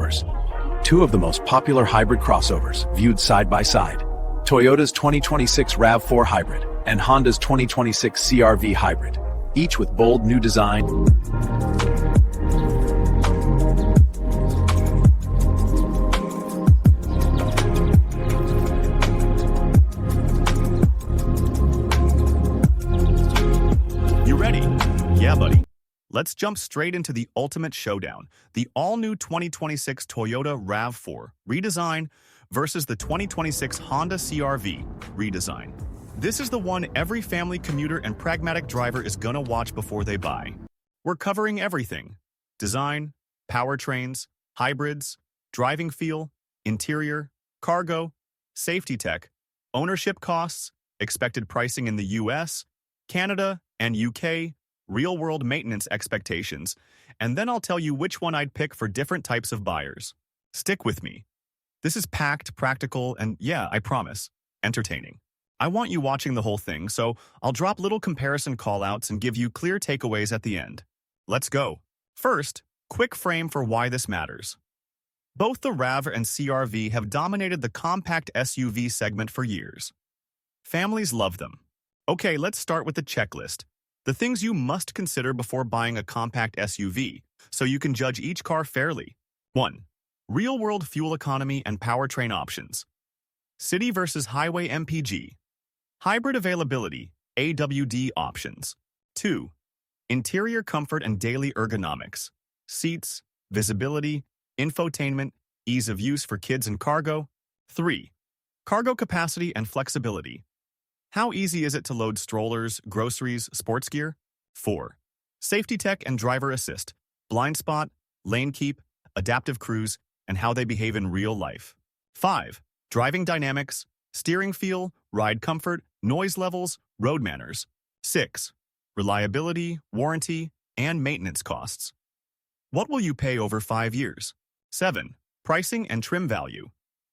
crossovers. Two of the most popular hybrid crossovers, viewed side by side. Toyota's 2026 RAV4 Hybrid and Honda's 2026 CR-V Hybrid, each with bold new design. You ready? Yeah, buddy. Let's jump straight into the ultimate showdown, the all-new 2026 Toyota RAV4 redesign versus the 2026 Honda CR-V redesign. This is the one every family commuter and pragmatic driver is gonna watch before they buy. We're covering everything: design, powertrains, hybrids, driving feel, interior, cargo, safety tech, ownership costs, expected pricing in the US, Canada, and UK, real-world maintenance expectations, and then I'll tell you which one I'd pick for different types of buyers. Stick with me. This is packed, practical, and yeah, I promise, entertaining. I want you watching the whole thing, so I'll drop little comparison callouts and give you clear takeaways at the end. Let's go. First, quick frame for why this matters. Both the RAV and CR-V have dominated the compact SUV segment for years. Families love them. Okay, let's start with the checklist. The things you must consider before buying a compact SUV, so you can judge each car fairly. 1. Real-world fuel economy and powertrain options. City versus highway MPG. Hybrid availability, AWD options. 2. Interior comfort and daily ergonomics. Seats, visibility, infotainment, ease of use for kids and cargo. 3. Cargo capacity and flexibility. How easy is it to load strollers, groceries, sports gear? 4. Safety tech and driver assist, blind spot, lane keep, adaptive cruise, and how they behave in real life. 5. Driving dynamics, steering feel, ride comfort, noise levels, road manners. 6. Reliability, warranty, and maintenance costs. What will you pay over 5 years? 7. Pricing and trim value.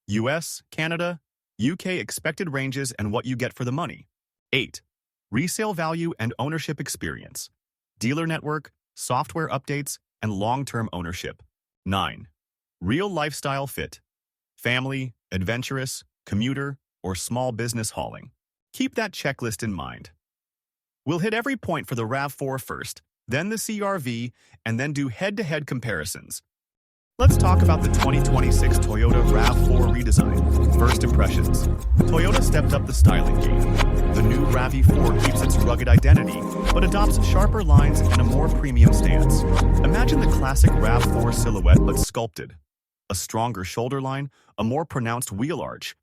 US, Canada, UK expected ranges and what you get for the money. 8. Resale value and ownership experience. Dealer network, software updates, and long-term ownership. 9. Real lifestyle fit. Family, adventurous, commuter, or small business hauling. Keep that checklist in mind. We'll hit every point for the RAV4 first, then the CR-V, and then do head-to-head comparisons. Let's talk about the 2026 Toyota RAV4 redesign. First impressions. Toyota stepped up the styling game. The new RAV4 keeps its rugged identity, but adopts sharper lines and a more premium stance. Imagine the classic RAV4 silhouette but sculpted. A stronger shoulder line, a more pronounced wheel arch,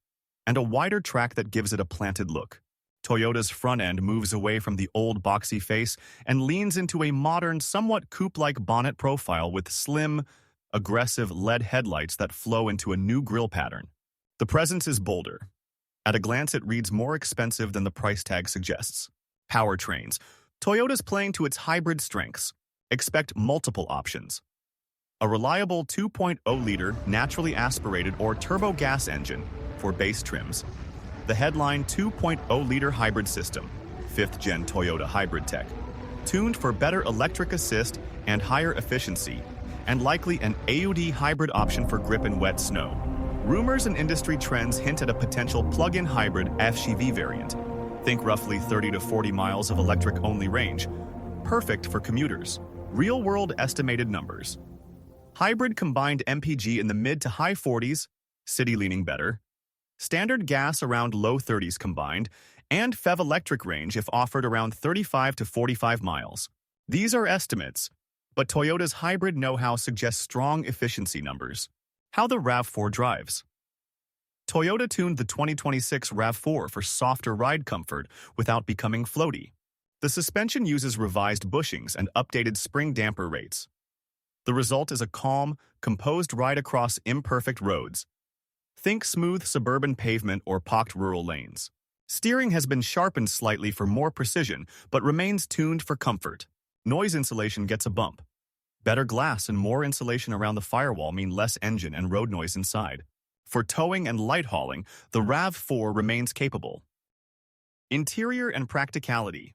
and a wider track that gives it a planted look. Toyota's front end moves away from the old boxy face and leans into a modern, somewhat coupe-like bonnet profile with slim, aggressive LED headlights that flow into a new grille pattern. The presence is bolder. At a glance, it reads more expensive than the price tag suggests. Powertrains. Toyota's playing to its hybrid strengths. Expect multiple options. A reliable 2.0-liter naturally aspirated or turbo gas engine for base trims. The headline 2.0-liter hybrid system, 5th-gen Toyota hybrid tech, tuned for better electric assist and higher efficiency, and likely an AUD hybrid option for grip in wet snow. Rumors and industry trends hint at a potential plug-in hybrid FCV variant. Think roughly 30 to 40 miles of electric-only range. Perfect for commuters. Real-world estimated numbers. Hybrid combined MPG in the mid to high 40s, city leaning better. Standard gas around low 30s combined, and FEV electric range if offered around 35 to 45 miles. These are estimates, but Toyota's hybrid know-how suggests strong efficiency numbers. How the RAV4 drives. Toyota tuned the 2026 RAV4 for softer ride comfort without becoming floaty. The suspension uses revised bushings and updated spring damper rates. The result is a calm, composed ride across imperfect roads. Think smooth suburban pavement or pocked rural lanes. Steering has been sharpened slightly for more precision, but remains tuned for comfort. Noise insulation gets a bump. Better glass and more insulation around the firewall mean less engine and road noise inside. For towing and light hauling, the RAV4 remains capable. Interior and practicality.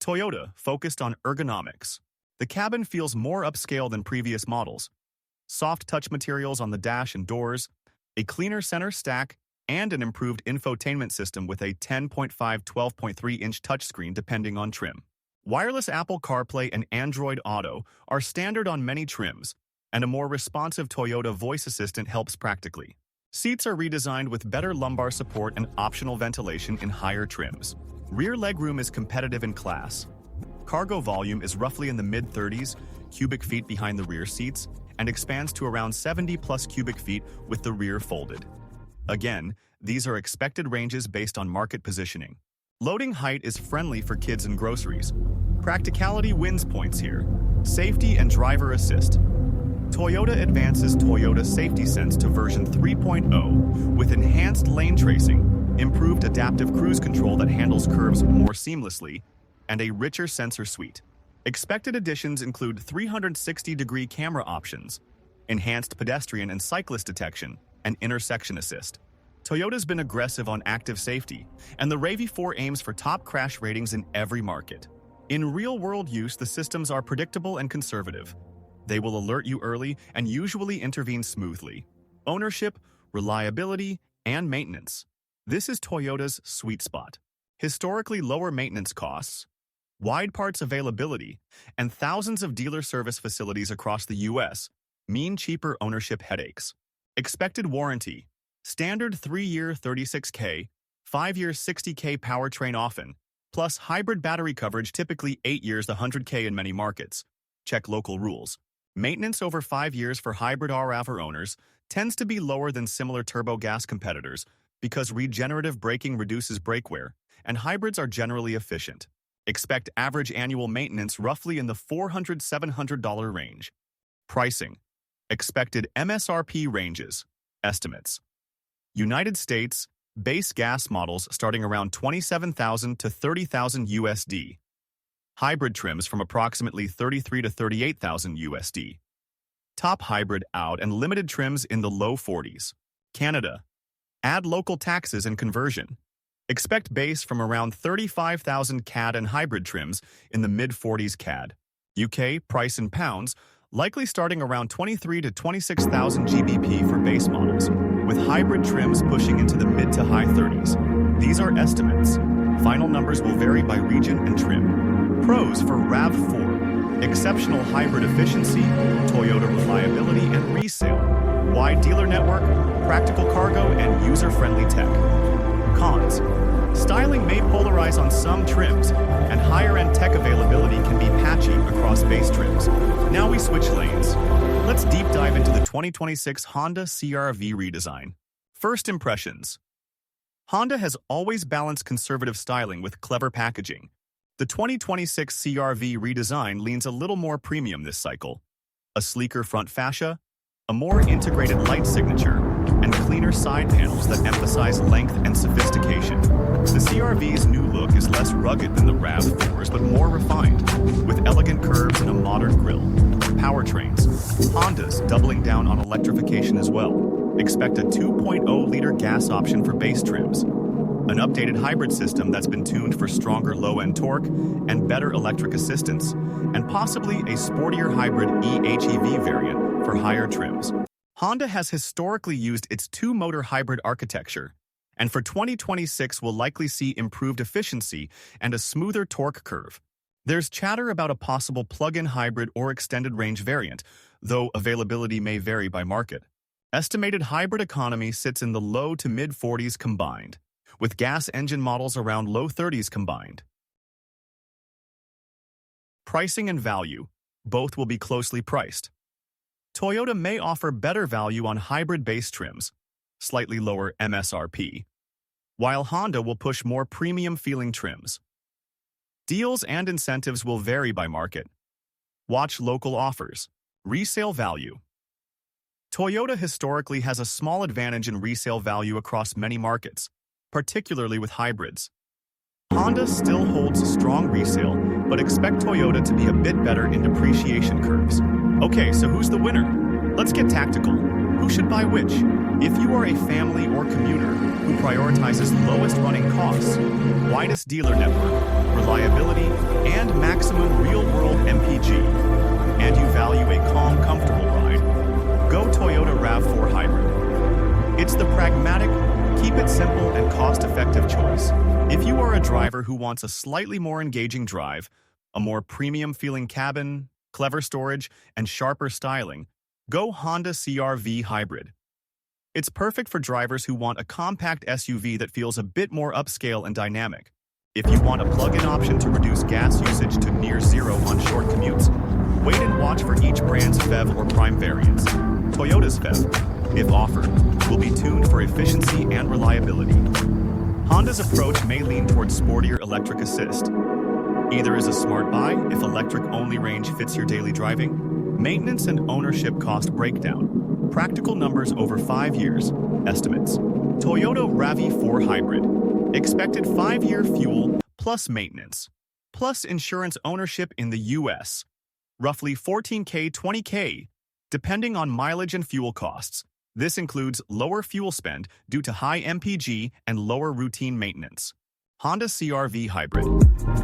Toyota focused on ergonomics. The cabin feels more upscale than previous models. soft touch materials on the dash and doors, a cleaner center stack, and an improved infotainment system with a 10.5-12.3-inch touchscreen depending on trim. Wireless Apple CarPlay and Android Auto are standard on many trims, and a more responsive Toyota voice assistant helps practically. Seats are redesigned with better lumbar support and optional ventilation in higher trims. Rear legroom is competitive in class. Cargo volume is roughly in the mid-30s cubic feet behind the rear seats and expands to around 70+ cubic feet with the rear folded. Again, these are expected ranges based on market positioning. Loading height is friendly for kids and groceries. Practicality wins points here. Safety and driver assist. Toyota advances Toyota Safety Sense to version 3.0 with enhanced lane tracing, improved adaptive cruise control that handles curves more seamlessly, and a richer sensor suite. Expected additions include 360-degree camera options, enhanced pedestrian and cyclist detection, and intersection assist. Toyota's been aggressive on active safety, and the RAV4 aims for top crash ratings in every market. In real-world use, the systems are predictable and conservative. They will alert you early and usually intervene smoothly. Ownership, reliability, and maintenance. This is Toyota's sweet spot. Historically lower maintenance costs, wide parts availability, and thousands of dealer service facilities across the U.S. mean cheaper ownership headaches. Expected warranty. Standard 3-year 36K, 5-year 60K powertrain often, plus hybrid battery coverage typically 8 years 100K in many markets. Check local rules. Maintenance over 5 years for hybrid RAV4 owners tends to be lower than similar turbo gas competitors because regenerative braking reduces brake wear, and hybrids are generally efficient. Expect average annual maintenance roughly in the $400–700 range. Pricing. Expected MSRP ranges. Estimates. United States, base gas models starting around $27,000 to $30,000 USD. Hybrid trims from approximately $33,000 to $38,000 USD. Top hybrid out and limited trims in the low 40s. Canada. Add local taxes and conversion. Expect base from around 35,000 CAD and hybrid trims in the mid-40s CAD. UK, price in pounds, likely starting around 23,000 to 26,000 GBP for base models, with hybrid trims pushing into the mid to high 30s. These are estimates. Final numbers will vary by region and trim. Pros for RAV4: exceptional hybrid efficiency, Toyota reliability and resale, wide dealer network, practical cargo, and user-friendly tech. Cons: styling may polarize on some trims, and higher-end tech availability can be patchy across base trims. Now we switch lanes. Let's deep dive into the 2026 Honda CR-V redesign. First impressions. Honda has always balanced conservative styling with clever packaging. The 2026 CR-V redesign leans a little more premium this cycle. A sleeker front fascia, a more integrated light signature, and cleaner side panels that emphasize length and sophistication. The CR-V's new look is less rugged than the RAV4's but more refined, with elegant curves and a modern grille. Powertrains. Honda's doubling down on electrification as well. Expect a 2.0-liter gas option for base trims, an updated hybrid system that's been tuned for stronger low-end torque and better electric assistance, and possibly a sportier hybrid eHEV variant for higher trims. Honda has historically used its two-motor hybrid architecture, and for 2026 will likely see improved efficiency and a smoother torque curve. There's chatter about a possible plug-in hybrid or extended range variant, though availability may vary by market. Estimated hybrid economy sits in the low to mid-40s combined, with gas engine models around low 30s combined. Pricing and value. Both will be closely priced. Toyota may offer better value on hybrid base trims, slightly lower MSRP, while Honda will push more premium-feeling trims. Deals and incentives will vary by market. Watch local offers. Resale value. Toyota historically has a small advantage in resale value across many markets, particularly with hybrids. Honda still holds strong resale, but expect Toyota to be a bit better in depreciation curves. Okay, so who's the winner? Let's get tactical. Who should buy which? If you are a family or commuter who prioritizes lowest running costs, widest dealer network, reliability, and maximum real-world MPG, and you value a calm, comfortable ride, It's the pragmatic, keep it simple and cost-effective choice. If you are a driver who wants a slightly more engaging drive, a more premium-feeling cabin, clever storage, and sharper styling, go Honda CR-V Hybrid. It's perfect for drivers who want a compact SUV that feels a bit more upscale and dynamic. If you want a plug-in option to reduce gas usage to near zero on short commutes, wait and watch for each brand's PHEV or Prime variants. Toyota's PHEV, if offered, will be tuned for efficiency and reliability. Honda's approach may lean towards sportier electric assist. Either is a smart buy if electric-only range fits your daily driving, maintenance and ownership cost breakdown, practical numbers over 5 years, estimates. Toyota RAV4 Hybrid, expected 5-year fuel plus maintenance, plus insurance ownership in the US, roughly $14K, $20K, depending on mileage and fuel costs. This includes lower fuel spend due to high MPG and lower routine maintenance. Honda CR-V Hybrid,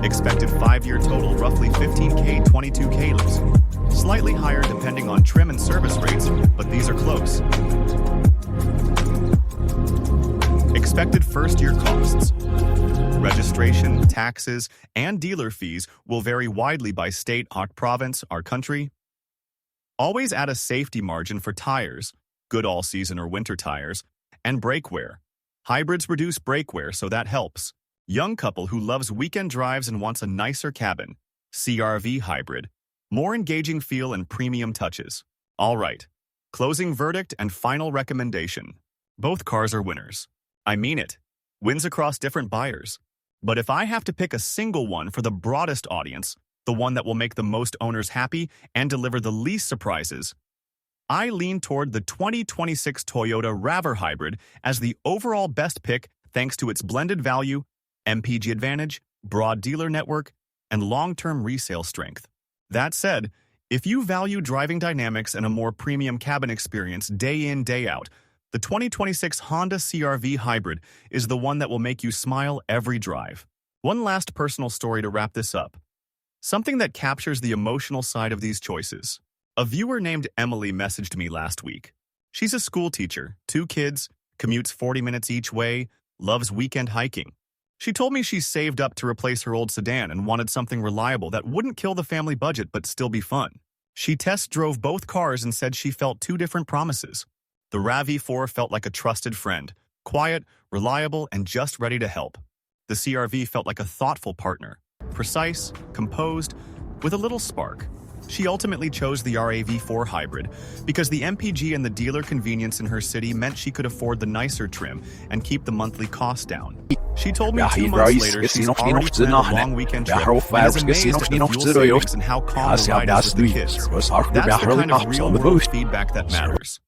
expected 5-year total roughly 15K, 22K, slightly higher depending on trim and service rates, but these are close. Expected first-year costs. Registration, taxes, and dealer fees will vary widely by state, our province, our country. Always add a safety margin for tires, good all-season or winter tires, and brake wear. Hybrids reduce brake wear, so that helps. Young couple who loves weekend drives and wants a nicer cabin. CR-V Hybrid. More engaging feel and premium touches. All right. Closing verdict and final recommendation. Both cars are winners. I mean it. Wins across different buyers. But if I have to pick a single one for the broadest audience, the one that will make the most owners happy and deliver the least surprises, I lean toward the 2026 Toyota RAV4 Hybrid as the overall best pick thanks to its blended value, MPG advantage, broad dealer network, and long-term resale strength. That said, if you value driving dynamics and a more premium cabin experience day in, day out, the 2026 Honda CR-V Hybrid is the one that will make you smile every drive. One last personal story to wrap this up. Something that captures the emotional side of these choices. A viewer named Emily messaged me last week. She's a school teacher, 2 kids, commutes 40 minutes each way, loves weekend hiking. She told me she's saved up to replace her old sedan and wanted something reliable that wouldn't kill the family budget but still be fun. She test drove both cars and said she felt 2 different promises. The RAV4 felt like a trusted friend, quiet, reliable, and just ready to help. The CR-V felt like a thoughtful partner, precise, composed, with a little spark. She ultimately chose the RAV4 Hybrid because the MPG and the dealer convenience in her city meant she could afford the nicer trim and keep the monthly cost down. She told me 2 months later she's already planned a long weekend trip and is amazed at the fuel savings and how calm the ride is with the kids. That's the kind of real-world feedback that matters.